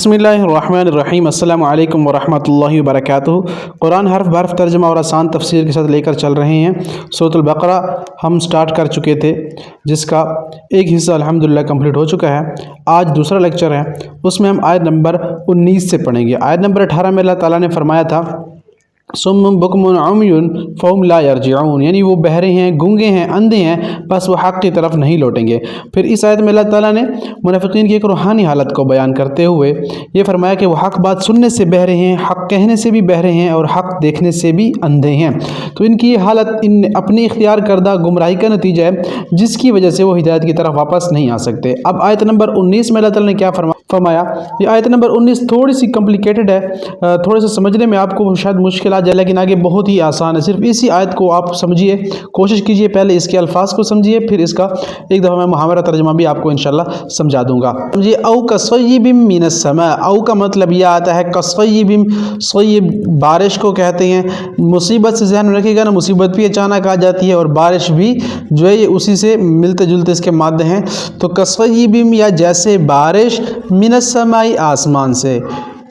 बिस्मिल्लाहिर्रहमानिर्रहीम। अस्सलामु अलैकुम वरहमतुल्लाहि वबरकातुहू। कुरान हर्फ बहर्फ तर्जुमा और आसान तफसीर के साथ लेकर चल रहे हैं। सूरह बकरा हम स्टार्ट कर चुके थे, जिसका एक हिस्सा अल्हम्दुलिल्लाह कंप्लीट हो चुका है। आज दूसरा लेक्चर है, उसमें हम आयत नंबर 19 से पढ़ेंगे। आयत नंबर 18 में अल्लाह ताला ने फरमाया था सुम्मुन बुकमुन उम्युन फहुम ला यरजिऊन, यानी वो बहरे हैं, गूंगे हैं, अंधे हैं, बस वो हक़ की तरफ नहीं लौटेंगे। फिर इस आयत में अल्लाह ताला ने मुनाफिकीन की एक रूहानी हालत को बयान करते हुए ये फरमाया कि वो हक़ बात सुनने से बहरे हैं, हक़ कहने से भी बहरे हैं और हक़ देखने से भी अंधे हैं। तो इनकी ये हालत इन अपनी इख्तियार करदा गुमराही का नतीजा है, जिसकी वजह से वो हिदायत की तरफ वापस नहीं आ सकते। अब आयत नंबर 19 में अल्लाह ताला ने क्या फरमाया। ये आयत नंबर 19 थोड़ी सी कॉम्प्लिकेटेड है, थोड़े से समझने में आपको शायद मुश्किल आ जाए, लेकिन आगे बहुत ही आसान है। सिर्फ इसी आयत को आप समझिए, कोशिश कीजिए, पहले इसके अल्फाज को समझिए, फिर इसका एक दफ़ा मैं मुहावरा तर्जुमा भी आपको इंशाल्लाह समझा दूंगा। समझिए, औ कसय्यिबिम मिनस समा। औ का मतलब यह आता है कसय्यिबिम, सय्यिब बारिश को कहते हैं। मुसीबत से ध्यान में रखिएगा ना, मुसीबत भी अचानक आ जाती है और बारिश भी जो है ये उसी से मिलते जुलते इसके मादे हैं। तो कसय्यिबिम या जैसे बारिश, मिनस समाई आसमान से,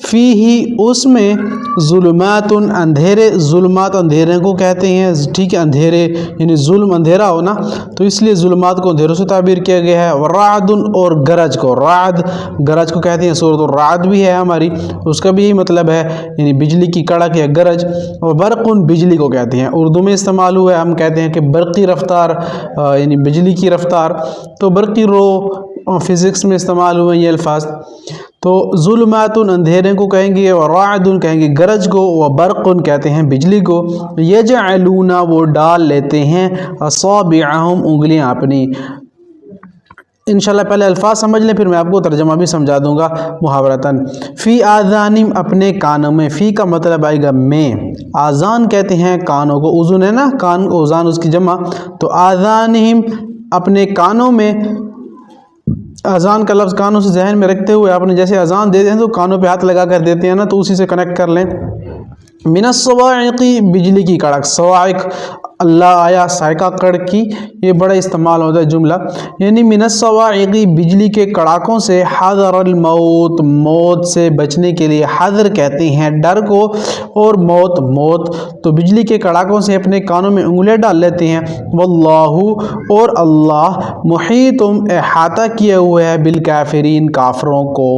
फी ही उसमें जुल्मातुन अंधेरे, जुल्मात अंधेरे को कहते हैं, ठीक है, अंधेरे यानी जुल्म अंधेरा हो ना, तो इसलिए जुल्मात को अंधेरों से ताबीर किया गया है। रादुन और गरज को, राद गरज को कहते हैं। सूरत राद भी है हमारी, उसका भी यही मतलब है, यानी बिजली की कड़क या गरज। और बरकुन बिजली को कहते हैं, उर्दू में इस्तेमाल हुआ है, हम कहते हैं कि बरक़ी रफ्तार यानी बिजली की रफ्तार। तो बरक़ी रो फ़िज़िक्स में इस्तेमाल हुए ये अल्फाज। तो जुल्मातुन अंधेरे को कहेंगे, और रादुन कहेंगे गरज को, व बरकुन कहते हैं बिजली को। यजअलूना वो डाल लेते हैं, असाबिअहुम उंगलियां अपनी। इंशाल्लाह पहले अल्फाज समझ लें, फिर मैं आपको तर्जमा भी समझा दूंगा मुहावरतन। फ़ी आज़ानिम अपने कानों में, फ़ी का मतलब आएगा में, आज़ान कहते हैं कानों को, उज़ुन है ना कान, उज़ान उसकी जमा। तो आज़ानिम अपने कानों में, अजान का लफ्ज़ कानों से जहन में रखते हुए आपने जैसे अजान देते हैं तो कानों पे हाथ लगा कर देते हैं ना, तो उसी से कनेक्ट कर लें। मिनस सवाइक़ी बिजली की कड़क, सवाइक़ अल्लाह आया साइका कड़ की, ये बड़ा इस्तेमाल होता है जुमला, यानी मिनस सवाइक़ी बिजली के कड़ाकों से, हज़रल मौत मौत से बचने के लिए, हज़र कहते हैं डर को, और मौत मौत। तो बिजली के कड़ाकों से अपने कानों में उंगलियां डाल लेते हैं। वल्लाहु और अल्लाह मुहीतुम अहाता किए हुए है बिल काफिरीन काफरों को।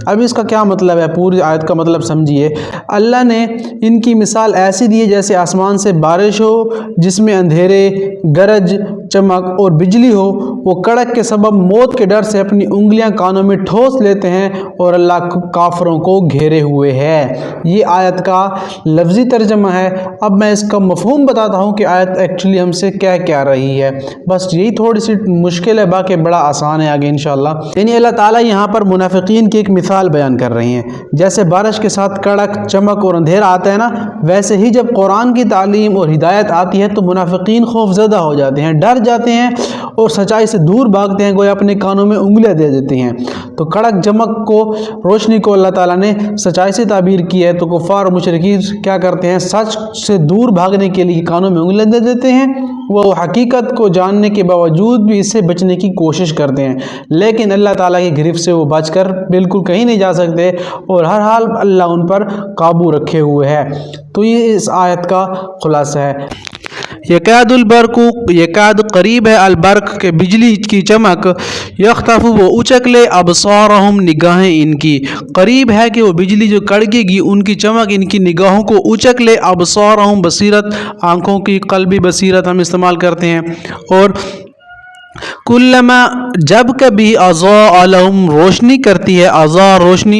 अब इसका क्या मतलब है, पूरी आयत का मतलब समझिए। अल्लाह ने इनकी मिसाल ऐसी दी है जैसे आसमान से बारिश हो जिसमें अंधेरे, गरज, चमक और बिजली हो, वो कड़क के सबब मौत के डर से अपनी उंगलियां कानों में ठोस लेते हैं और अल्लाह काफरों को घेरे हुए है। ये आयत का लफ्ज़ी तर्जमा है। अब मैं इसका मफ़हूम बताता हूँ कि आयत एक्चुअली हमसे क्या क्या रही है। बस यही थोड़ी सी मुश्किल है, बाकी बड़ा आसान है आगे इंशाल्लाह। यानी अल्लाह ताला यहाँ पर मुनाफिकीन की एक मिसाल बयान कर रही हैं। जैसे बारिश के साथ कड़क, चमक और अंधेरा आता है ना, वैसे ही जब कुरान की तालीम और हिदायत आती है तो मुनाफिकीन खौफज़दा हो जाते हैं, डर जाते हैं और सच्चाई से दूर भागते हैं, गोया अपने कानों में उंगलियां दे देते हैं। तो कड़क चमक को, रोशनी को अल्लाह ताला ने सच्चाई से ताबीर की है। तो कुफ़ार और मुशरिकीन क्या करते हैं, सच से दूर भागने के लिए कानों में उंगलियां दे देते हैं। वो हकीकत को जानने के बावजूद भी इससे बचने की कोशिश करते हैं, लेकिन अल्लाह ताला की गिरफ्त से वो बचकर बिल्कुल कहीं नहीं जा सकते और हर हाल अल्लाह उन पर काबू रखे हुए है। तो ये इस आयत का खुलासा है। यकादुल बरकु, यकाद करीब है, अलबर्क के बिजली की चमक, यख्तफु वो उचक ले, अबसारहुम निगाहें इनकी, करीब है कि वो बिजली जो कड़केगी उनकी चमक इनकी निगाहों को उचक ले। अबसारहुम बसीरत आँखों की, कल्बी बसीरत हम इस्तेमाल करते हैं। और कुल्लमा जब कभी अज़ा अलहुम रोशनी करती है, अज़ा रोशनी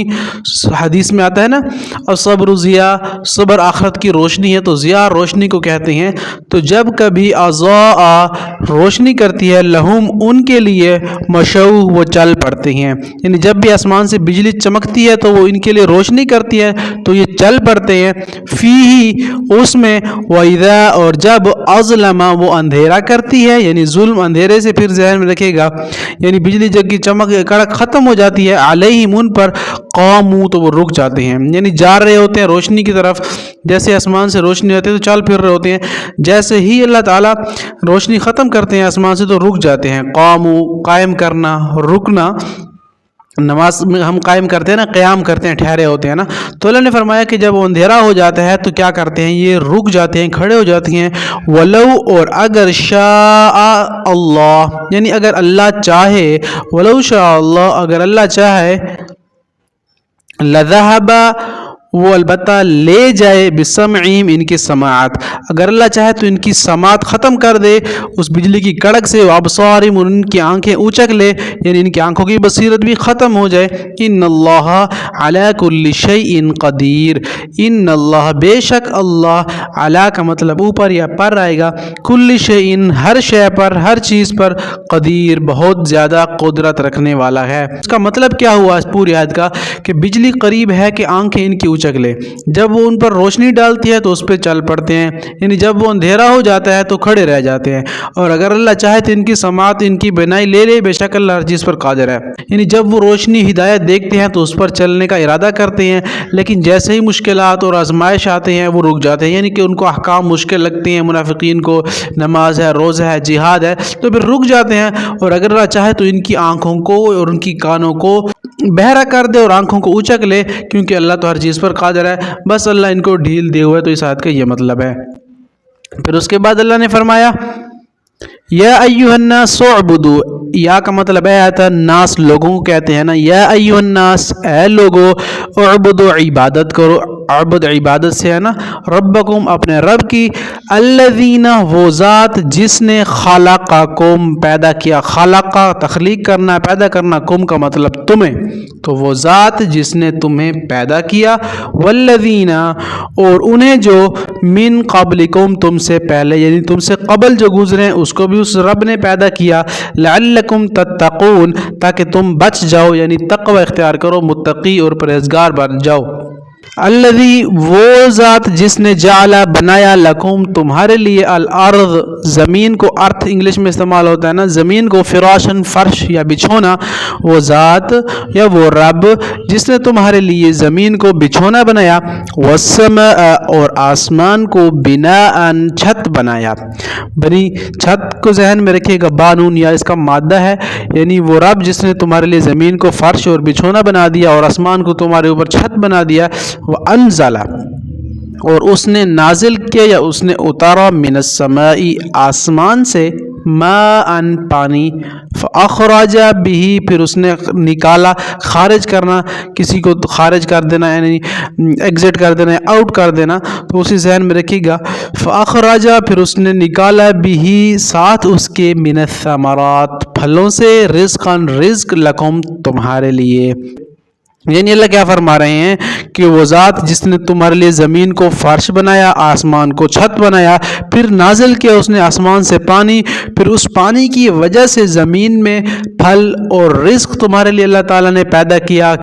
हदीस में आता है ना, और सब्र ज़िया, सब्र आखरत की रोशनी है, तो ज़िया रोशनी को कहते हैं। तो जब कभी अज़ा रोशनी करती है, लहुम उनके लिए, मशऊ वो चल पड़ते हैं। यानी जब भी आसमान से बिजली चमकती है तो वो इनके लिए रोशनी करती है, तो ये चल पड़ते हैं। फ़ी ही उसमें, वइज़ा और जब अज़लमा वो अंधेरा करती है, यानी जुल्म अंधेरे से, फिर ज़हन में रखिएगा, यानी बिजली जब की चमक कड़क ख़त्म हो जाती है, अलैहिम उन पर, क़ामू तो वो रुक जाते हैं, यानी जा रहे होते हैं रोशनी की तरफ। जैसे आसमान से रोशनी आती है तो चल फिर रहे होते हैं, जैसे ही अल्लाह ताला रोशनी ख़त्म करते हैं आसमान से तो रुक जाते हैं। क़ामू कायम करना, रुकना। نماز میں ہم قائم کرتے ہیں نا، قیام کرتے ہیں، ٹھہرے ہوتے ہیں نا، تو اللہ نے فرمایا کہ جب اندھیرا ہو جاتا ہے تو کیا کرتے ہیں، یہ رک جاتے ہیں، کھڑے ہو جاتی ہیں. ولو، اور اگر شاء اللہ، یعنی اگر اللہ چاہے، ولو شاء اللہ، اگر اللہ چاہے، لذہب، وہ البتہ لے جائے، بسمعہم، ان کی سماعت، اگر اللہ چاہے تو ان کی سماعت ختم کر دے اس بجلی کی کڑک سے، وابصارہم، اور ان کی آنکھیں اونچک لے، یعنی ان کی آنکھوں کی بصیرت بھی ختم ہو جائے. ان اللہ علی کل شیء قدیر، ان اللہ، بے شک اللہ، علی کا مطلب اوپر یا پر آئے گا، کل شیء، ہر شے پر، ہر چیز پر، قدیر، بہت زیادہ قدرت رکھنے والا ہے. اس کا مطلب کیا ہوا اس پوری آیت کا، کہ بجلی قریب ہے کہ آنکھیں ان کی اونچک لے، جب وہ ان پر روشنی ڈالتی ہے تو اس پہ چل پڑتے ہیں، یعنی جب وہ اندھیرا ہو جاتا ہے تو کھڑے رہ جاتے ہیں، اور اگر اللہ چاہے تو ان کی سماعت، ان کی بینائی لے لے، بے شک اللہ ہر چیز پر قادر ہے. یعنی جب وہ روشنی، ہدایت دیکھتے ہیں تو اس پر چلنے کا ارادہ کرتے ہیں، لیکن جیسے ہی مشکلات اور آزمائش آتے ہیں وہ رک جاتے ہیں، یعنی کہ ان کو احکام مشکل لگتے ہیں، منافقین کو نماز ہے، روزہ ہے، جہاد ہے، تو پھر رک جاتے ہیں. اور اگر اللہ چاہے تو ان کی آنکھوں کو اور ان کی کانوں کو بہرا کر دے اور آنکھوں کو اونچک لے، کیونکہ اللہ تو ہر چیز پر قادر ہے، بس اللہ ان کو ڈھیل دے ہوئے. تو اس آیت کا یہ مطلب ہے. پھر اس کے بعد اللہ نے فرمایا، یا ایھا الناس اعبدوا، یا کا مطلب ہے آتا ناس، لوگوں کو کہتے ہیں نا، یا ایھا الناس، اے لوگو، اعبدوا، عبادت کرو، عبد عبادت سے ہے نا، ربکم، اپنے رب کی، الذین، وہ ذات جس نے، خلقکم، پیدا کیا، خلقہ تخلیق کرنا، پیدا کرنا، کم کا مطلب تمہیں، تو وہ ذات جس نے تمہیں پیدا کیا، والذین، اور انہیں جو، من قبلکم، تم سے پہلے، یعنی تم سے قبل جو گزرے اس کو بھی اس رب نے پیدا کیا، لعلکم تتقون، تاکہ تم بچ جاؤ، یعنی تقوی اختیار کرو، متقی اور پرہیزگار بن جاؤ. الذی، وہ ذات جس نے، جعل، بنایا، لکم، تمہارے لیے، الارض، زمین کو، ارتھ انگلش میں استعمال ہوتا ہے نا، زمین کو، فراشن، فرش یا بچھونا، وہ ذات یا وہ رب جس نے تمہارے لیے زمین کو بچھونا بنایا، والسماء، اور آسمان کو، بناء، چھت بنایا. بنی چھت کو ذہن میں رکھیے گا، بانون یا اس کا مادہ ہے، یعنی وہ رب جس نے تمہارے لیے زمین کو فرش اور بچھونا بنا دیا اور آسمان کو تمہارے اوپر چھت بنا دیا. وَأَنزَلَ، اور اس نے نازل کیا یا اس نے اتارا، من السماء، آسمان سے، ماء، پانی، فأخرج به، پھر اس نے نکالا، خارج کرنا، کسی کو خارج کر دینا، یعنی ایگزٹ کر دینا، آؤٹ کر دینا، تو اسی ذہن میں رکھیے گا. فأخرج، پھر اس نے نکالا، به، ساتھ اس کے، من الثمرات، پھلوں سے، رزقا، رزق، لکم، تمہارے لیے. یعنی اللہ کیا فرما رہے ہیں کہ وہ ذات جس نے تمہارے لیے زمین کو فرش بنایا، آسمان کو چھت بنایا، پھر نازل کیا اس نے آسمان سے پانی، پھر اس پانی کی وجہ سے زمین میں پھل اور رزق تمہارے لیے اللہ تعالیٰ نے پیدا کیا.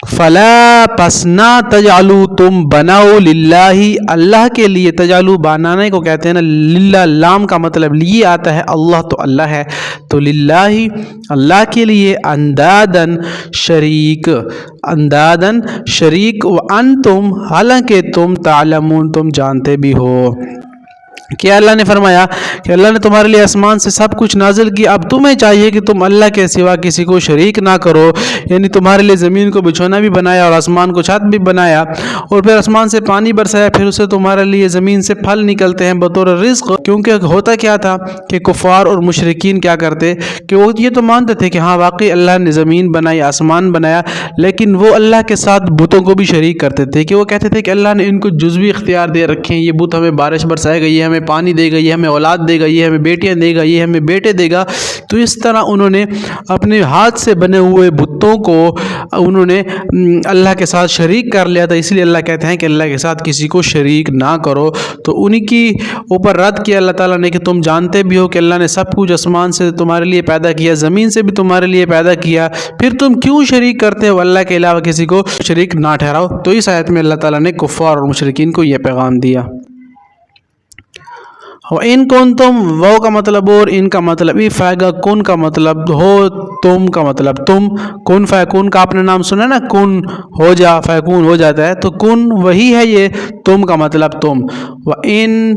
فلا، پس نہ، تجعلوا، تم بناؤ، للہ، اللہ کے لیے، تجعلوا، بنانے کو کہتے ہیں نا، للہ، لام کا مطلب یہ آتا ہے، اللہ تو اللہ ہے، تو للہ، اللہ کے لیے، اندادن، شریک، اندادن، شریک، وانتم، حالانکہ تم، تعلمون، تم جانتے بھی ہو. کیا اللہ نے فرمایا کہ اللہ نے تمہارے لیے آسمان سے سب کچھ نازل کیا، اب تمہیں چاہیے کہ تم اللہ کے سوا کسی کو شریک نہ کرو، یعنی تمہارے لیے زمین کو بچھونا بھی بنایا اور آسمان کو چھت بھی بنایا، اور پھر آسمان سے پانی برسایا، پھر اسے تمہارے لیے زمین سے پھل نکلتے ہیں بطور رزق. کیونکہ ہوتا کیا تھا کہ کفار اور مشرکین کیا کرتے کہ وہ یہ تو مانتے تھے کہ ہاں واقعی اللہ نے زمین بنائی، آسمان بنایا، لیکن وہ اللہ کے ساتھ بتوں کو بھی شریک کرتے تھے، کہ وہ کہتے تھے کہ اللہ نے ان کو جزوی اختیار دے رکھے ہیں، یہ بت ہمیں بارش برسائے گا، یہ ہمیں پانی دے گا، یہ ہمیں اولاد دے گا، یہ ہمیں بیٹیاں دے گا، یہ ہمیں بیٹے دے گا. تو اس طرح انہوں نے اپنے ہاتھ سے بنے ہوئے بتوں کو انہوں نے اللہ کے ساتھ شریک کر لیا تھا. اس لیے اللہ کہتے ہیں کہ اللہ کے ساتھ کسی کو شریک نہ کرو. تو انہی کی اوپر رد کیا اللہ تعالیٰ نے کہ تم جانتے بھی ہو کہ اللہ نے سب کچھ آسمان سے تمہارے لیے پیدا کیا، زمین سے بھی تمہارے لیے پیدا کیا، پھر تم کیوں شریک کرتے ہو، اللہ کے علاوہ کسی کو شریک نہ ٹھہراؤ. تو اس آیت میں اللہ تعالیٰ نے کفار اور مشرکین کو یہ پیغام دیا. وَإِن كُنتُم، وہ کا مطلب اور، ان کا مطلب فائگا، کن کا مطلب ہو، تم کا مطلب تم، کن فیکون کا آپ نے نام سنا نا، کن ہو جا، فیکون ہو جاتا ہے، تو کن وہی ہے، یہ تم کا مطلب تم. وَإِن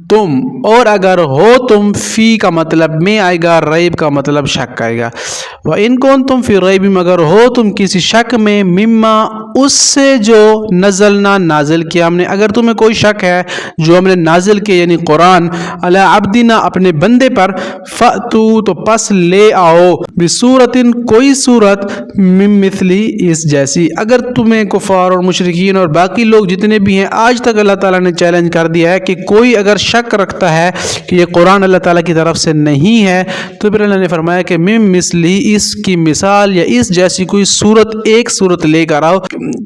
तुम, और अगर हो तुम, फ़ी का मतलब में आएगा, रैब का मतलब शक आएगा। व इन तुम फ़ी रैब, मगर हो तुम किसी शक में, मिम्मा उससे जो नज़लना नाजिल किया हमने। अगर तुम्हें कोई शक है जो हमने नाजिल किया यानी कुरान, अला अब्दिना अपने बंदे पर, फ़अतू तो पस ले आओ, बिसूरतिन कोई सूरत, मिन मिथली इस जैसी। अगर तुम्हें कुफार और मुशरिकीन और बाकी लोग जितने भी हैं, आज तक अल्लाह ताला ने चैलेंज कर दिया है कि कोई अगर शक रखता है कि ये कुरान अल्लाह ताला की तरफ से नहीं है, तो फिर अल्लाह ने फरमाया कि मिन मिसली, इसकी मिसाल या इस जैसी कोई सूरत, एक सूरत लेकर आओ।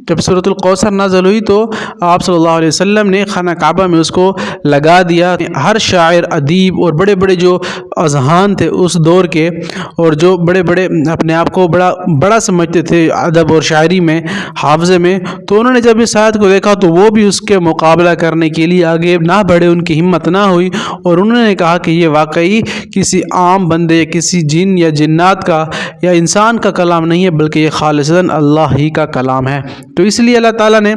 जब सूरतुल कौसर नाज़िल हुई तो आप सल्लल्लाहु अलैहि वसल्लम ने खाना काबा में उसको लगा दिया। हर शायर, अदीब और बड़े बड़े जो अजहान थे उस दौर के, और जो बड़े बड़े अपने आप को बड़ा समझते थे अदब और शायरी में, हाफ़ज़े में, तो उन्होंने जब इस आयत को देखा तो वो भी उसके मुकाबला करने के लिए आगे ना बढ़े, उनकी हिम्मत ना हुई, और उन्होंने कहा कि ये वाकई किसी आम बंदे, किसी जिन या जिन्नात का या इंसान का कलाम नहीं है, बल्कि ये खालिसन अल्लाह ही का कलाम है। तो इसलिए अल्लाह ताला ने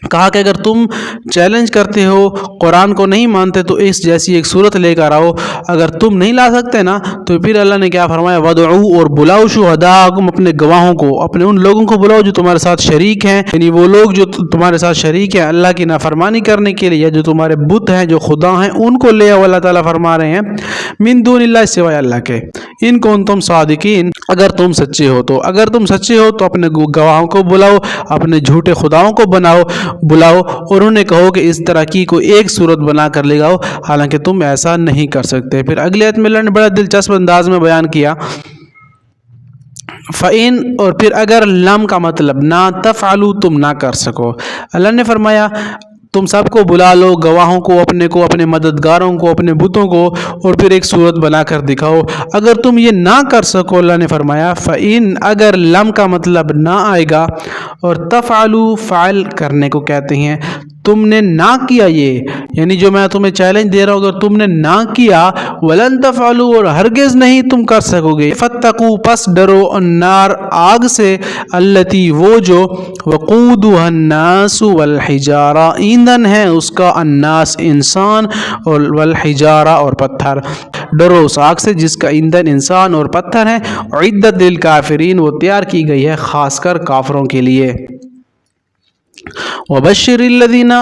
कहा कि अगर तुम चैलेंज करते हो, कुरान को नहीं मानते, तो इस जैसी एक सूरत लेकर आओ। अगर तुम नहीं ला सकते ना, तो फिर अल्लाह ने क्या फरमाया, वदऊ, और बुलाओ, शुहदाकुम, अपने गवाहों को, अपने उन लोगों को बुलाओ जो तुम्हारे साथ शरीक हैं, यानी वो लोग जो तुम्हारे साथ शरीक हैं अल्लाह की नाफरमानी करने के लिए, या जो तुम्हारे बुत हैं, जो खुदा हैं, उनको ले आओ। अल्लाह ताला फरमा रहे हैं मिन दूनिल्लाह, सिवाय अल्लाह के, इन कुंतुम सादिकीन, अगर तुम सच्चे हो तो। अगर तुम सच्चे हो तो अपने गवाहों को बुलाओ, अपने झूठे खुदाओं को बुलाओ, और उन्हें कहो कि इस तरह की कोई एक सूरत बना कर ले आओ, हालांकि तुम ऐसा नहीं कर सकते। फिर अगले आयत में अल्लाह ने बड़ा दिलचस्प अंदाज में बयान किया, फ़इन, और फिर अगर लम का मतलब ना, तफ़अलू, तुम ना कर सको। अल्लाह ने फरमाया तुम सबको बुला लो, गवाहों को, अपने मददगारों को, अपने बुतों को, और फिर एक सूरत बनाकर दिखाओ। अगर तुम ये ना कर सको, अल्लाह ने फरमाया फ़इन, अगर लम का मतलब ना आएगा, और तफ़अलू फ़ाइल करने को कहते हैं, तुमने ना किया ये, यानी जो मैं तुम्हें चैलेंज दे रहा हूँ, अगर तुमने ना किया, वलन तफ़अलू, और हरगिज़ नहीं तुम कर सकोगे, फत्तकू, पस डरो, अन्नार, आग से, अल्लती, वो जो, वक़ूदुहा अन्नासु वल हिजारा, ईंधन है उसका, अन्नास, इंसान, और वल हिजारा, और पत्थर। डरो उस आग से जिसका ईंधन इंसान और पत्थर है। उइद्दत लिल काफिरीन, वो तैयार की गई है खासकर काफिरों के लिए। वबश्शिरिल्लज़ीना,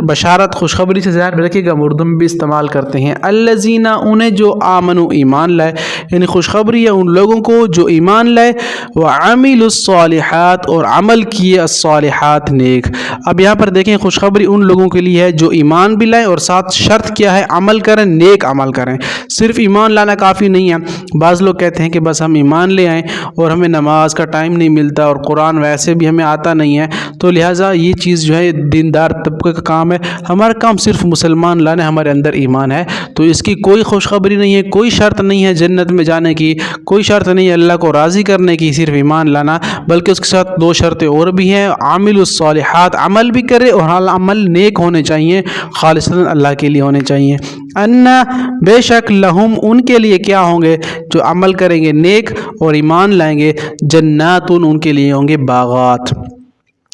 बशारत खुशखबरी से ज़ाहिर रखिएगा, उर्दू में भी इस्तेमाल करते हैं। अल्लज़ीना, उन्हें जो आमनु, ईमान लाए, यानी खुशखबरी है उन लोगों को जो ईमान लाए, व अमिलुस्सालिहात, और अमल किए, अस्सालिहात, नेक। अब यहाँ पर देखें, खुशखबरी उन लोगों के लिए है जो ईमान भी लाए, और साथ शर्त क्या है, अमल करें, नेक अमल करें। सिर्फ ईमान लाना काफ़ी नहीं है। बाज़ लोग कहते हैं कि बस हम ईमान ले आएँ और हमें नमाज का टाइम नहीं मिलता, और कुरान वैसे भी हमें आता नहीं है, तो लिहाजा ये चीज़ जो है दीनदार तबके का काम है। हमारा काम सिर्फ मुसलमान लाना, हमारे अंदर ईमान है, तो इसकी कोई खुशखबरी नहीं है, कोई शर्त नहीं है जन्नत में जाने की, कोई शर्त नहीं है अल्लाह को राज़ी करने की, सिर्फ ईमान लाना। बल्कि उसके साथ दो शर्तें और भी हैं, आमिलुस्सालिहात, अमल भी करे, और अमल नेक होने चाहिए, खालिसन अल्लाह के लिए होने चाहिए। अन्ना, बेशक, लहुम, उनके लिए क्या होंगे, जो अमल करेंगे नेक और ईमान लाएंगे, जन्नातुन, उनके लिए होंगे बागात।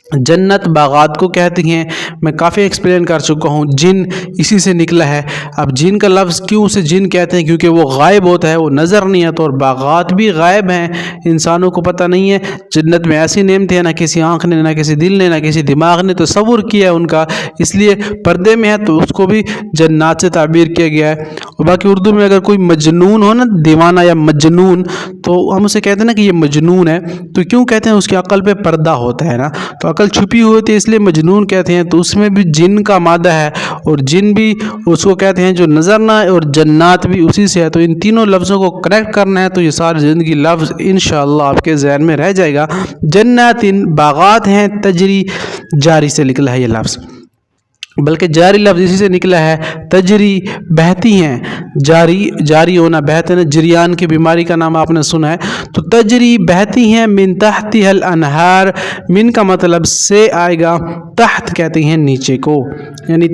जन्नत बागात को कहती हैं, मैं काफ़ी एक्सप्लेन कर चुका हूँ। जिन इसी से निकला है। अब जिन का लफ्ज़ क्यों उसे जिन कहते हैं, क्योंकि वो गायब होता है, वो नज़र नहीं आता, और बागात भी गायब हैं, इंसानों को पता नहीं है। जन्नत में ऐसी नेमतें हैं, ना किसी आँख ने, ना किसी दिल ने, ना किसी दिमाग ने तसव्वुर किया है उनका, इसलिए पर्दे में है, तो उसको भी जन्नात से ताबीर किया गया है। और बाकी उर्दू में अगर कोई मजनून हो ना, दीवाना या मजनून, तो हम उसे कहते हैं ना कि ये मजनून है, तो क्यों कहते हैं, उसकी अकल पे पर्दा होता है ना, तो अकल छुपी हुई होती है, इसलिए मजनून कहते हैं। तो उसमें भी जिन का मादा है, और जिन भी उसको कहते हैं जो नज़र ना आए, और जन्नात भी उसी से है। तो इन तीनों लफ्ज़ों को कनेक्ट करना है, तो ये सारी ज़िंदगी लफ्ज़ इंशाअल्लाह आपके ज़हन में रह जाएगा। जन्नातिन, बागात हैं, तजरी, जारी से निकला है ये लफ्ज़, बल्कि जारी लफ्ज़ इसी से निकला है, तजरी, बहती हैं। जारी होना, बहते हैं, जरियान की बीमारी का नाम आपने सुना है। तो तजरी, बहती हैं, मिन तहतिहल अनहार, मिन का मतलब से आएगा, तहत कहते हैं नीचे को, यानी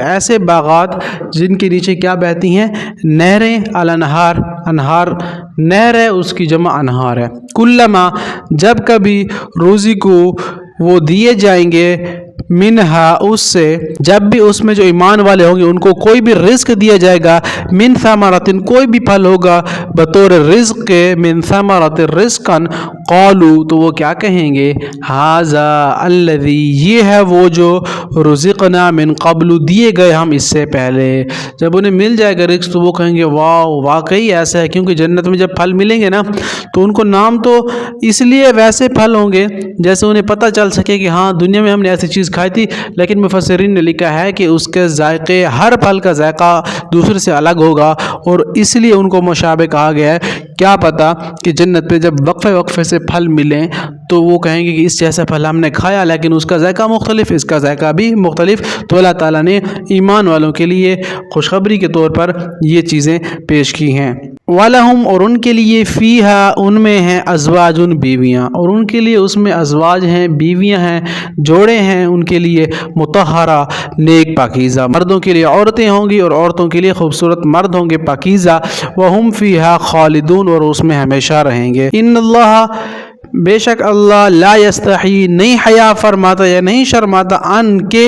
ऐसे बागात जिनके नीचे क्या बहती हैं, नहरें, अल अनहार, अनहार नहर है, उसकी जमा अनहार है। कुल्लमा, जब कभी, रोज़ी को वो दिए जाएंगे, मिनहा उससे, जब भी उसमें जो ईमान वाले होंगे उनको कोई भी रिस्क दिया जाएगा, मिन समरातिन कोई भी फल होगा बतौर रिस्क के, मिन समरातिन रिस्कन, क़ालू तो वो क्या कहेंगे, हाजा अल्लज़ी ये है वो जो रुज़िक़ना मिन क़ब्लु दिए गए हम इससे पहले। जब उन्हें मिल जाएगा रिस्क तो वो कहेंगे वाह वाकई ऐसा है, क्योंकि जन्नत में जब फल मिलेंगे ना तो उनको नाम तो इसलिए वैसे फल होंगे जैसे उन्हें पता चल सके कि हाँ दुनिया में हमने ऐसी चीज़ खाई थी, लेकिन मुफस्सिरीन ने लिखा है कि उसके जायके, हर फल का जायका दूसरे से अलग होगा और इसलिए उनको मुशाबे कहा गया है। क्या पता कि जन्नत पे जब वक्फे वक्फे से फल मिलें तो वो कहेंगे कि इस जैसा फल हमने खाया लेकिन उसका जायका मुख्तलिफ, इसका जायका भी मुख्तलिफ। तो अल्लाह ताला ने ईमान वालों के लिए खुशखबरी के तौर पर ये चीज़ें पेश की हैं। वलहुम और उनके लिए फ़ीहा उनमें हैं अज़वाजुन बीवियाँ, और उनके लिए उसमें अज़वाज हैं, बीवियाँ हैं, जोड़े हैं उनके लिए, मुतहरा नेक पाकीज़ा। मर्दों के लिए औरतें होंगी और औरतों के लिए खूबसूरत मर्द होंगे पाकीज़ा। वहुम फ़ीहा खालिदून और उसमें हमेशा रहेंगे। इन्नल्लाह बेशक अल्लाह ला यस्तही नहीं हया फरमाता या नहीं शर्माता, अन के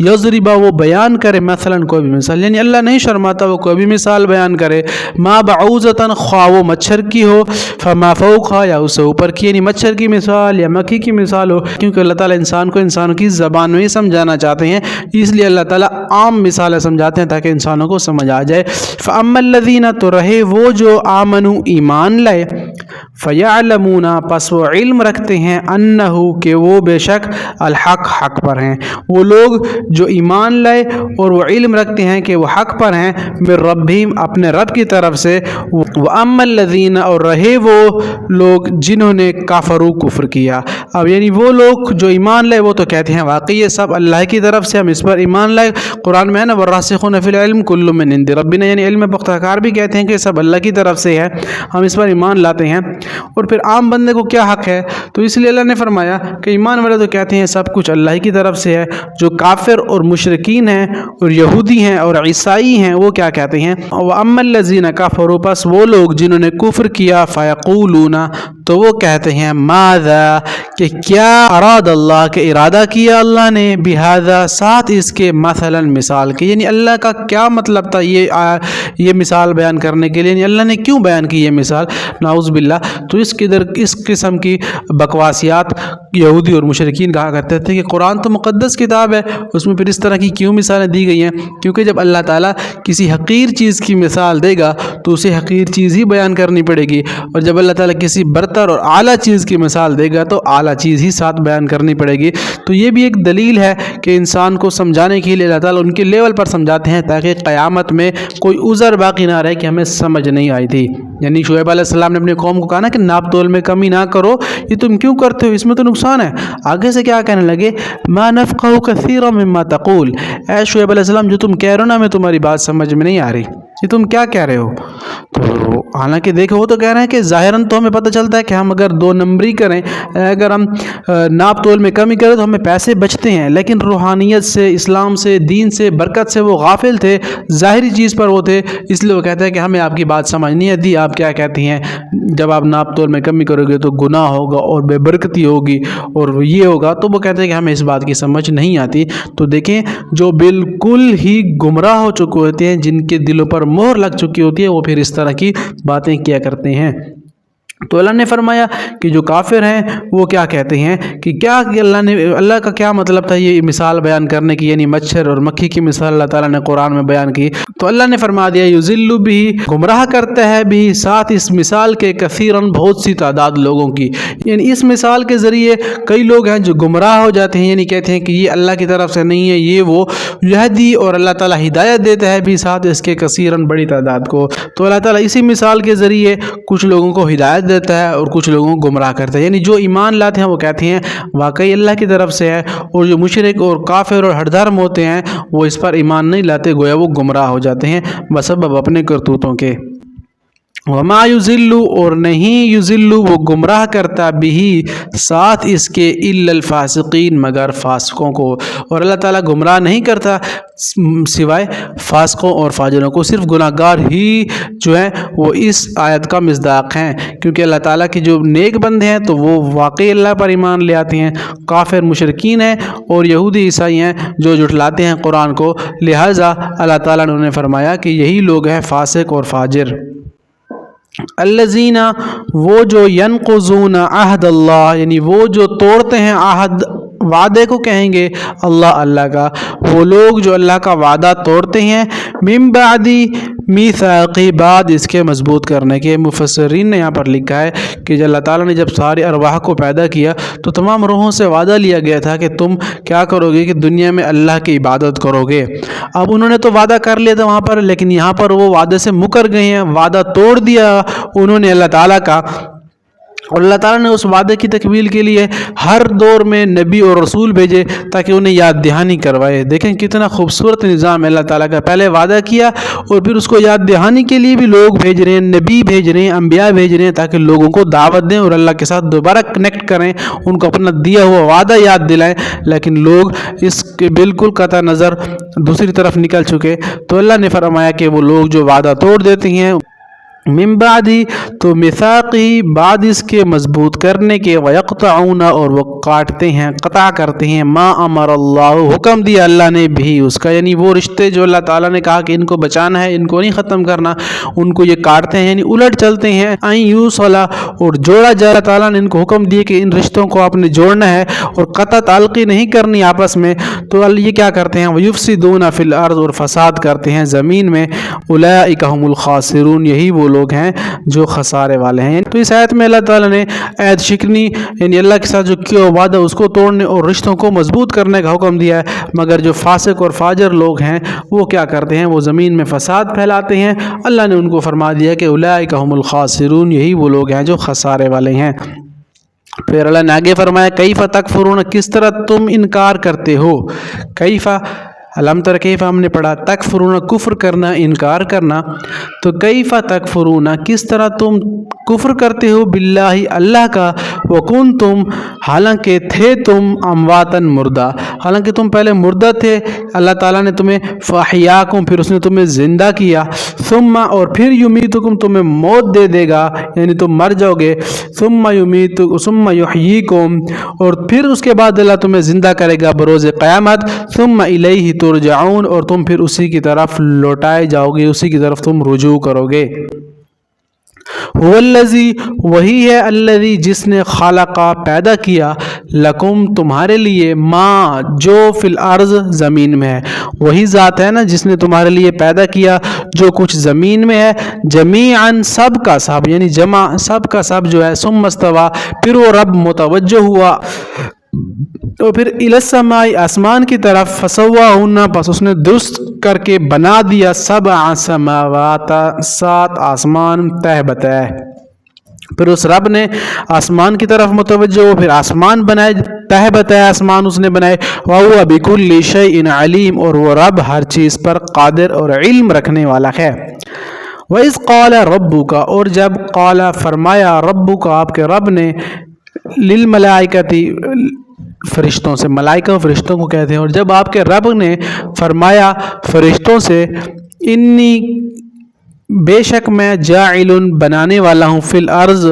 यज़रिबा वो बयान करे, मसलन कोई भी मिसाल, यानी अल्लाह नहीं शर्माता वो कोई भी मिसाल बयान करे, मा बाऊज़तन ख्वा वो मच्छर की हो, फमा फौक़हा या उससे ऊपर की, यानी मच्छर की मिसाल या मक्खी की मिसाल हो, क्योंकि अल्लाह ताला इंसान को इंसानों की ज़बान में ही समझाना चाहते हैं, इसलिए अल्लाह ताला आम मिसालें समझाते हैं ताकि इंसानों को समझ आ जाए। फ़अम्मल्लज़ीना तो रहे वो जो आमनू ईमान लाए, फ़यअलमूना पस वो इल्म रखते हैं, अन्नहु के वो बेशक अलहक हक पर हैं। वो लोग जो ईमान लाए और वो इल्म रखते हैं कि वो हक पर हैं, मिर रब्बिहिम अपने रब की तरफ से। व अम्मल्लज़ीना और रहे वो लोग जिन्होंने काफरू कुफ्र किया। अब यानी वो लोग जो ईमान लाए वो तो कहते हैं वाकई ये सब अल्लाह की तरफ से, हम इस पर ईमान लाए। कुरान में है ना वर्रासिखून फिल इल्म कुल्लुम मिन इंदि रब्बिना, यानी इल्म पुख्ताकार भी कहते हैं कि सब अल्लाह की तरफ से है, हम इस पर ईमान लाते हैं। और फिर आम बंदे को क्या हक है, तो इसलिए अल्लाह ने फरमाया कि ईमान वाले तो कहते हैं सब कुछ अल्लाह की तरफ से है। जो काफिर और मुशरिकीन हैं और यहूदी हैं और ईसाई हैं वो क्या कहते हैं, व अम्मल्लज़ीना कफ़रू बस वो लोग जिन्होंने कुफ्र किया, फ़यक़ूलूना तो वो कहते हैं माज़ा कि क्या, अराद अल्लाह के इरादा किया अल्लाह ने, बिहाज़ा साथ इसके, मसलन मिसाल के, यानी अल्लाह का क्या मतलब था ये मिसाल बयान करने के लिए, यानी अल्लाह ने क्यों बयान की ये मिसाल, नाउज़ बिल्लाह। तो इस किस्म की बकवासियात यहूदी और मुशरिकीन कहा करते थे कि कुरान तो मुक़द्दस किताब है, उसमें फिर इस तरह की क्यों मिसालें दी गई हैं, क्योंकि जब अल्लाह ताला किसी हक़ीर चीज़ की मिसाल देगा तो उसे हक़ीर चीज़ ही बयान करनी पड़ेगी, और जब अल्लाह ताला किसी बरतर और आला चीज़ की मिसाल देगा तो आला चीज़ ही साथ बयान करनी पड़ेगी। तो ये भी एक दलील है कि इंसान को समझाने के लिए अल्लाह ताला उनके लेवल पर समझाते हैं ताकि क़यामत में कोई उज़र बाकी ना रहे कि हमें समझ नहीं आई थी। यानी शुएब अलैहिस्सलाम ने अपनी कौम को कहा ना कि नाप तोल में कमी ना करो, ये तुम क्यों करते हो, इसमें तो नुकसान है। आगे से क्या कहने लगे, मा नफ़क़हु कसीरन मिम्मा तक़ूल, ऐ शुएब अलैहिस्सलाम जो तुम कह रहे हो ना हमें तुम्हारी बात समझ में नहीं आ रही, ये तुम क्या कह रहे हो। तो हालांकि देखो वो तो कह रहे हैं कि ज़ाहिरन तो हमें पता चलता है कि हम अगर 2 नंबरी करें, अगर हम नाप तोल में कमी करें तो हमें पैसे बचते हैं, लेकिन रूहानियत से, इस्लाम से, दीन से, बरकत से वो गाफिल थे, ज़ाहिरी चीज़ पर वो थे, इसलिए वो कहते हैं कि हमें आपकी बात समझ नहीं आती। आप क्या कहती हैं, जब आप नाप तोल में कमी करोगे तो गुनाह होगा और बेबरकती होगी और ये होगा, तो वो कहते हैं कि हमें इस बात की समझ नहीं आती। तो देखें जो बिल्कुल ही गुमराह हो चुके होते हैं, जिनके दिलों पर मोहर लग चुकी होती है, वो फिर इस तरह की बातें किया करते हैं। तो अल्लाह ने फरमाया कि जो काफिर हैं वो क्या कहते हैं कि क्या अल्लाह का क्या मतलब था ये मिसाल बयान करने की, यानी मच्छर और मक्खी की मिसाल अल्लाह ताला ने कुरान में बयान की। तो अल्लाह ने फरमा दिया युज़िल्लु भी, गुमराह करता है भी, साथ इस मिसाल के कसीरन बहुत सी तादाद लोगों की, यानी इस मिसाल के ज़रिए कई लोग हैं जो गुमराह हो जाते हैं, यानी कहते हैं कि ये अल्लाह की तरफ से नहीं है, ये वो यहदी, और अल्लाह ताला हिदायत देता है भी साथ इसके कसीरन बड़ी तादाद को। तो अल्लाह ताला इसी मिसाल के ज़रिए कुछ लोगों को हिदायत देता है और कुछ लोगों को गुमराह करता है, यानी जो ईमान लाते हैं वो कहते हैं वाकई अल्लाह की तरफ से है, और जो मुशरिक और काफिर और हठधर्म होते हैं वो इस पर ईमान नहीं लाते, गोया वो गुमराह हो जाते हैं बसबब अपने करतूतों के। वमा युज़िल्लु और नहीं युज़िल्लु वो गुमराह करता बिही साथ इसके इल्लल फासिकीन मगर फासिकों को। और अल्लाह ताला गुमराह नहीं करता सिवाय फासिकों और फाजिरों को, सिर्फ गुनाहगार ही जो हैं वो इस आयत का मिस्दाक हैं। क्योंकि अल्लाह ताला की जो नेक बंदे हैं तो वो वाकई अल्लाह पर ईमान ले आते हैं, काफिर मुशरिकीन हैं और यहूदी ईसाई हैं जो जुटलाते हैं कुरान को। लिहाजा अल्लाह ताला ने उन्हें फरमाया कि यही लोग हैं फासिक और फाजिर। अल्लज़ीना वो जो यनक़ुज़ून अहद अल्लाह यानी वो जो तोड़ते हैं आहद वादे को कहेंगे अल्लाह का, वो लोग जो अल्लाह का वादा तोड़ते हैं मिन बादी मीसाक़ी बाद इसके मजबूत करने के। मुफस्सिरीन ने यहाँ पर लिखा है कि अल्लाह ताला ने जब सारे अरवाह को पैदा किया तो तमाम रूहों से वादा लिया गया था कि तुम क्या करोगे कि दुनिया में अल्लाह की इबादत करोगे। अब उन्होंने तो वादा कर लिया था वहाँ पर, लेकिन यहाँ पर वो वादे से मुकर गए हैं, वादा तोड़ दिया उन्होंने अल्लाह ताला का। और अल्लाह ताला ने उस वादे की तकमील के लिए हर दौर में नबी और रसूल भेजे ताकि उन्हें याद दहानी करवाए। देखें कितना खूबसूरत निज़ाम है अल्लाह ताला का, पहले वादा किया और फिर उसको याद दहानी के लिए भी लोग भेज रहे हैं, नबी भेज रहे हैं, अंबिया भेज रहे हैं ताकि लोगों को दावत दें और अल्लाह के साथ दोबारा कनेक्ट करें, उनको अपना दिया हुआ वादा याद दिलाएं। लेकिन लोग इसके बिल्कुल कता नज़र दूसरी तरफ निकल चुके। तो अल्लाह ने फरमाया कि वो लोग जो वादा तोड़ देते हैं मिन बादी तो मिसाक़ी बाद इसके मजबूत करने के, वयक़तऊन और वो काटते हैं कता करते हैं, मा अमर अल्लाह हुक्म दिया अल्लाह ने भी उसका, यानी वो रिश्ते जो अल्लाह ताला ने कहा कि इनको बचाना है, इनको नहीं ख़त्म करना, उनको ये काटते हैं यानी उलट चलते हैं। आई यूसला और जोड़ा जा, अल्लाह ताला ने इनको हुक्म दिए कि इन रिश्तों को आपने जोड़ना है और कता ताल्क़ी नहीं करनी आपस में। तो ये क्या करते हैं, वयुफ़सिदून फ़िल अर्ज़ और फसाद करते हैं ज़मीन में। उलाइका हुमुल ख़ासिरून यही वो लोग हैं जो खसारे वाले हैं। तो इस आयत में अल्लाह ताला ने ऐद शिकनी यानी अल्लाह के साथ जो किया वादा उसको तोड़ने और रिश्तों को मजबूत करने का हुक्म दिया है। मगर जो फासिक और फाजर लोग हैं वो क्या करते हैं, वो ज़मीन में फसाद फैलाते हैं। अल्लाह ने उनको फरमा दिया कि उलाइका हुमुल खासिरून यही वो लोग हैं जो खसारे वाले हैं। फिर अल्लाह ने आगे फरमाया कैफ़ा तकफुरून किस तरह तुम इनकार करते हो। कैफ़ा अलम तर कैफ़ा हमने पढ़ा, तकफुरून कुफ्र करना, इनकार करना। तो कैफ़ा तकफुरून किस तरह तुम कुफ्र करते हो बिल्लाही अल्लाह का, वकुन तुम हालांकि थे तुम अमवातन मुर्दा, हालांकि तुम पहले मुर्दा थे, अल्लाह ताला ने तुम्हें फ़ाहियाकुम फिर उसने तुम्हें ज़िंदा किया, सुम्मा और फिर युमीतुकुम तुम्हें मौत दे देगा यानी तुम मर जाओगे, सुम्मा युहयीकुम और फिर उसके बाद अल्लाह तुम्हें ज़िंदा करेगा बरोज़ क़यामत, सुम्मा इलैहि तुरजाऊन और तुम फिर उसी की तरफ लौटाए जाओगे, उसी की तरफ तुम रुजू करोगे। हुवल्लज़ी वही है अल्लज़ी जिसने खालका पैदा किया, लकुम तुम्हारे लिए, माँ जो फिल अर्ज़ ज़मीन में है, वही ज़ात है ना जिसने तुम्हारे लिए पैदा किया जो कुछ ज़मीन में है, जमीअन सब का सब यानी जमा सब का सब जो है, सुम्मस्तवा फिर वो रब मुतवज्जो हुआ तो फिर इलस्समाई आसमान की तरफ, फसव्वाहुन्ना बस उसने दुरुस्त करके बना दिया, सब समावाता सात आसमान तह बतह। फिर उस रब ने आसमान की तरफ मुतवज्जो हो, फिर आसमान बनाए तह बतह आसमान उसने बनाए। वहुवा बिकुल्लि शैइन अलीम और वो रब हर चीज़ पर कादिर और इल्म रखने वाला है। वइज़ क़ाला रब्बुका और जब क़ाला फरमाया रब्बुका आपके रब ने, लिल मलाइकती फरिश्तों से, मलाइका फरिश्तों को कहते हैं, और जब आपके रब ने फरमाया फरिश्तों से, इन्नी बेशक मैं जाइलुन बनाने वाला हूँ, फिल अर्ज़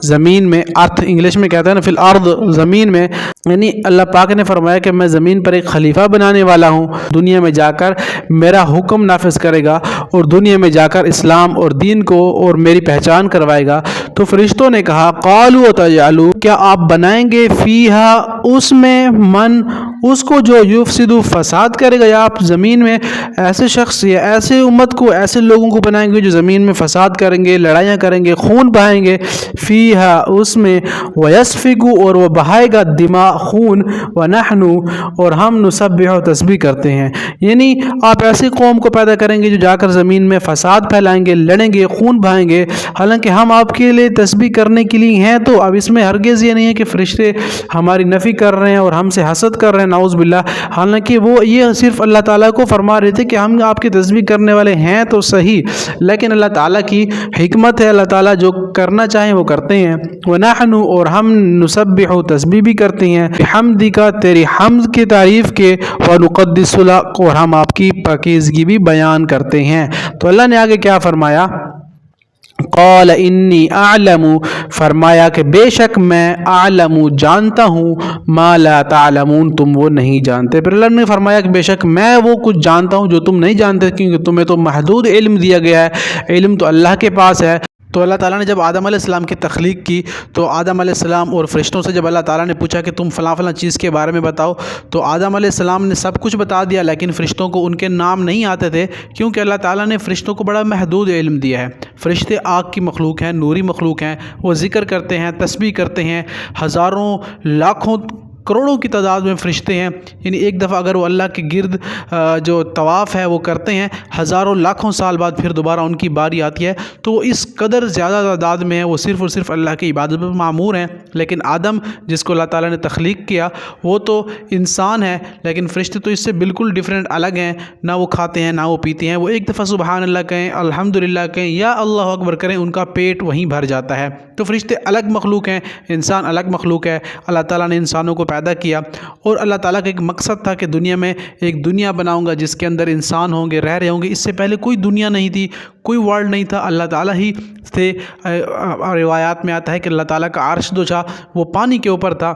ज़मीन में, अर्थ इंग्लिश में कहते हैं ना फिल अर्ज़ ज़मीन में, यानी अल्लाह पाक ने फरमाया कि मैं ज़मीन पर एक खलीफा बनाने वाला हूँ, दुनिया में जाकर मेरा हुक्म नाफिज करेगा और दुनिया में जाकर इस्लाम और दीन को और मेरी पहचान करवाएगा। तो फरिश्तों ने कहा क़ालू तजालू क्या आप बनाएंगे फ़ीहा उसमें, मन उसको जो युफ़सिदु फसाद करेगा, या आप ज़मीन में ऐसे शख्स या ऐसे उम्मत को, ऐसे लोगों को बनाएंगे जो ज़मीन में फसाद करेंगे, लड़ाइयाँ करेंगे, खून बहाएंगे, फ़ीहा उसमें, वयस्फ़िकु और वह बहाएगा दिमा खून, व नहनु और हम नुसब्बिहु तस्बीह करते हैं। यानी आप ऐसी कौम को पैदा करेंगे जो जाकर ज़मीन में फसाद फैलाएंगे, लड़ेंगे, खून बहाएंगे, हालांकि हम आपके लिए तस्बीह करने के लिए हैं। तो अब इसमें हरगिज़ ये नहीं है कि फरिश्ते हमारी नफ़ी कर रहे हैं और हमसे हसद कर रहे हैं, नाउज़ बिल्लाह। हालांकि वो ये सिर्फ अल्लाह ताला को फरमा रहे थे कि हम आपकी तस्बीह करने वाले हैं तो सही, लेकिन अल्लाह ताला की हिकमत है, अल्लाह ताला जो करना चाहें वो करते हैं। व नहनु, और हम नुसब्बिहु, तस्बीह भी करते हैं, बिहम्दिका, तेरी हम्द की तारीफ़ के, व नुक़द्दिसु लक, और हम आपकी पाकीज़गी भी बयान करते हैं। तो अल्लाह ने आगे क्या फरमाया, क़ाल इन्नी अअलमु, फरमाया कि बेशक मैं अअलमु, जानता हूँ, मा ला तअलमून, तुम वो नहीं जानते। फिर अल्लाह ने फरमाया कि बेशक मैं वो कुछ जानता हूँ जो तुम नहीं जानते, क्योंकि तुम्हें तो महदूद इल्म दिया गया है, इल्म तो अल्लाह के पास है। तो अल्लाह ताला ने जब आदम अलैहिस्सलाम की तख्लीक की तो आदम अलैहिस्सलाम और फ़रिश्तों से जब अल्लाह ताला ने पूछा कि तुम फ़लाँ फ़लाँ चीज़ के बारे में बताओ, तो आदम अलैहिस्सलाम ने सब कुछ बता दिया, लेकिन फ़रिश्तों को उनके नाम नहीं आते थे, क्योंकि अल्लाह ताला ने फ़रिश्तों को बड़ा महदूद इल्म दिया है। फ़रिश्ते आग की मखलूक हैं, नूरी मखलूक हैं, वो ज़िक्र करते हैं, तस्बीह करते हैं, हज़ारों लाखों करोड़ों की तादाद में फ़रिश्ते हैं। यानी एक दफ़ा अगर वो अल्लाह के गिर्द जो तवाफ़ है वो करते हैं, हज़ारों लाखों साल बाद फिर दोबारा उनकी बारी आती है, तो वो इस कदर ज़्यादा तादाद में है, वो सिर्फ़ और सिर्फ अल्लाह की इबादत पर मामूर हैं। लेकिन आदम, जिसको अल्लाह ताला ने तख्लीक किया, वो तो इंसान है, लेकिन फ़रिश्ते तो इससे बिल्कुल डिफरेंट, अलग हैं। ना वो खाते हैं, ना वो पीते हैं, वो एक दफ़ा सुबहान अल्लाह कहें, अल्हम्दुलिल्लाह कहें या अल्लाह अकबर करें, उनका पेट वहीं भर जाता है। तो फ़रिश्ते अलग मखलूक हैं, इंसान अलग मखलूक है। अल्लाह ताला ने इंसानों को पैदा किया और अल्लाह ताला का एक मकसद था कि दुनिया में एक दुनिया बनाऊंगा जिसके अंदर इंसान होंगे, रह रहे होंगे। इससे पहले कोई दुनिया नहीं थी, कोई वर्ल्ड नहीं था, अल्लाह ताला ही थे। रिवायात में आता है कि अल्लाह ताला का अर्श जो था वो पानी के ऊपर था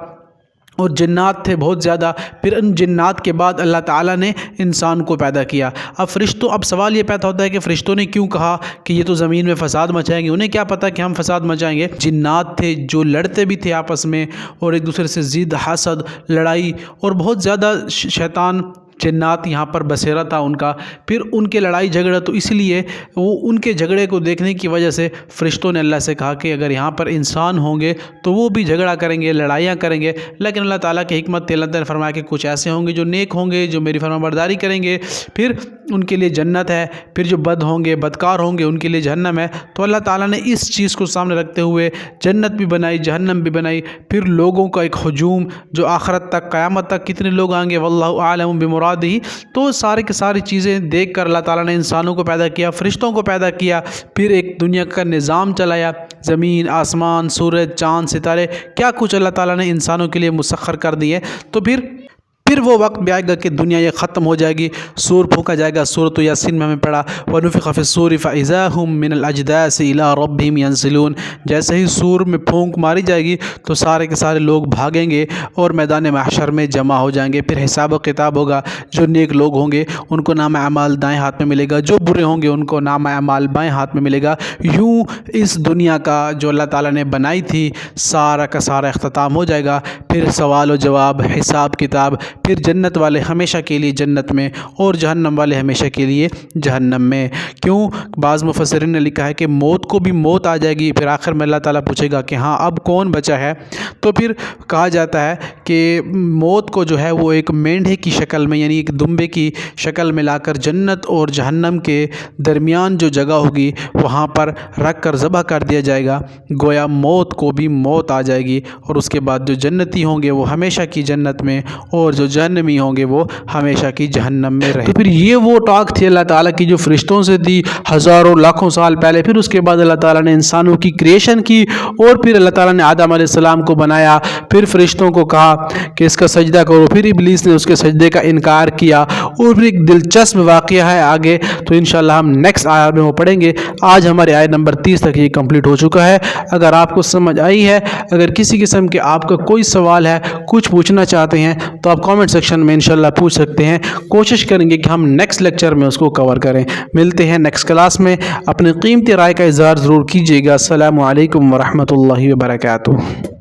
और जिन्नात थे बहुत ज़्यादा। फिर उन जिन्नात के बाद अल्लाह ताला ने इंसान को पैदा किया। अब सवाल ये पैदा होता है कि फ़रिश्तों ने क्यों कहा कि ये तो ज़मीन में फ़साद मचाएंगे, उन्हें क्या पता कि हम फ़साद मचाएंगे। जिन्नात थे जो लड़ते भी थे आपस में और एक दूसरे से ज़िद, हसद, लड़ाई और बहुत ज़्यादा शैतान जिन्नात यहाँ पर बसेरा था उनका। फिर उनके लड़ाई झगड़ा, तो इसलिए वो उनके झगड़े को देखने की वजह से फ़रिश्तों ने अल्लाह से कहा कि अगर यहाँ पर इंसान होंगे तो वो भी झगड़ा करेंगे, लड़ाइयाँ करेंगे। लेकिन अल्लाह ताला की हिकमत थी, अल्लाह ताला ने फरमाया कि कुछ ऐसे होंगे जो नेक होंगे, जो मेरी फरमाबरदारी करेंगे, फिर उनके लिए जन्नत है, फिर जो बद होंगे, बदकार होंगे, उनके लिए जहन्नम है। तो अल्लाह ताला ने इस चीज़ को सामने रखते हुए जन्नत भी बनाई, जहन्नम भी बनाई। फिर लोगों का एक हजूम जो आखिरत तक, क़यामत तक कितने लोग आएंगे, वल्लाहु आलम बिमुरादिही। तो सारी की सारी चीज़ें देख कर अल्लाह ताला ने इंसानों को पैदा किया, फ़रिश्तों को पैदा किया, फिर एक दुनिया का निज़ाम चलाया। ज़मीन, आसमान, सूरज, चाँद, सितारे, क्या कुछ अल्लाह ताला ने इंसानों के लिए मुसख्खर कर दिए। तो फिर वो वक्त भी आएगा कि दुनिया ये ख़त्म हो जाएगी, सूर फूंका जाएगा। सूरत यासीन में हमें पढ़ा, वनुफ़िख़ फ़िस्सूरि फ़इज़ा हुम मिनल अजदासि इला रब्बिहिम यंसिलून। जैसे ही सूर में फूंक मारी जाएगी तो सारे के सारे लोग भागेंगे और मैदान महशर में जमा हो जाएंगे। फिर हिसाब व किताब होगा। जो नेक लोग होंगे उनको नाम अमाल दाएँ हाथ में मिलेगा, जो बुरे होंगे उनको नाम अमाल बाएँ हाथ में मिलेगा। यूँ इस दुनिया का जो अल्लाह ताला ने बनाई थी सारा का सारा इख्तिताम हो जाएगा। फिर सवाल व जवाब, हिसाब किताब, फिर जन्नत वाले हमेशा के लिए जन्नत में और जहन्नम वाले हमेशा के लिए जहन्नम में। क्यों? बाज़ मुफस्सिरीन ने लिखा है कि मौत को भी मौत आ जाएगी, फिर आखिर में अल्लाह ताला पूछेगा कि हाँ अब कौन बचा है। तो फिर कहा जाता है कि मौत को जो है वो एक मेंढे की शक्ल में, यानी एक दुम्बे की शक्ल में लाकर जन्नत और जहन्नम के दरमियान जो जगह होगी वहाँ पर रख कर ज़बह कर दिया जाएगा। गोया मौत को भी मौत आ जाएगी और उसके बाद जो जन्नती होंगे वो हमेशा की जन्नत में और जो जहन्नमी होंगे वो हमेशा की जहन्नम में रहे। तो फिर ये वो टॉक थी अल्लाह ताला की जो फ़रिश्तों से थी हज़ारों लाखों साल पहले। फिर उसके बाद अल्लाह ताला ने इंसानों की क्रिएशन की और फिर अल्लाह ताला ने आदम अलैहिस्सलाम को बनाया। फिर फ़रिश्तों को कहा कि इसका सजदा करो, फिर इब्लीस ने उसके सजदे का इनकार किया। और फिर एक दिलचस्प वाक़या है आगे, तो इंशाअल्लाह हम नेक्स्ट आयत में वो पढ़ेंगे। आज हमारे आयत नंबर 30 तक ये कंप्लीट हो चुका है। अगर आपको समझ आई है, अगर किसी किस्म के आपका कोई सवाल है, कुछ पूछना चाहते हैं, तो आप कमेंट सेक्शन में इंशाल्लाह पूछ सकते हैं। कोशिश करेंगे कि हम नेक्स्ट लेक्चर में उसको कवर करें। मिलते हैं नेक्स्ट क्लास में। अपनी कीमती राय का इज़हार ज़रूर कीजिएगा। अस्सलामु अलैकुम व रहमतुल्लाहि व बरकातुहू।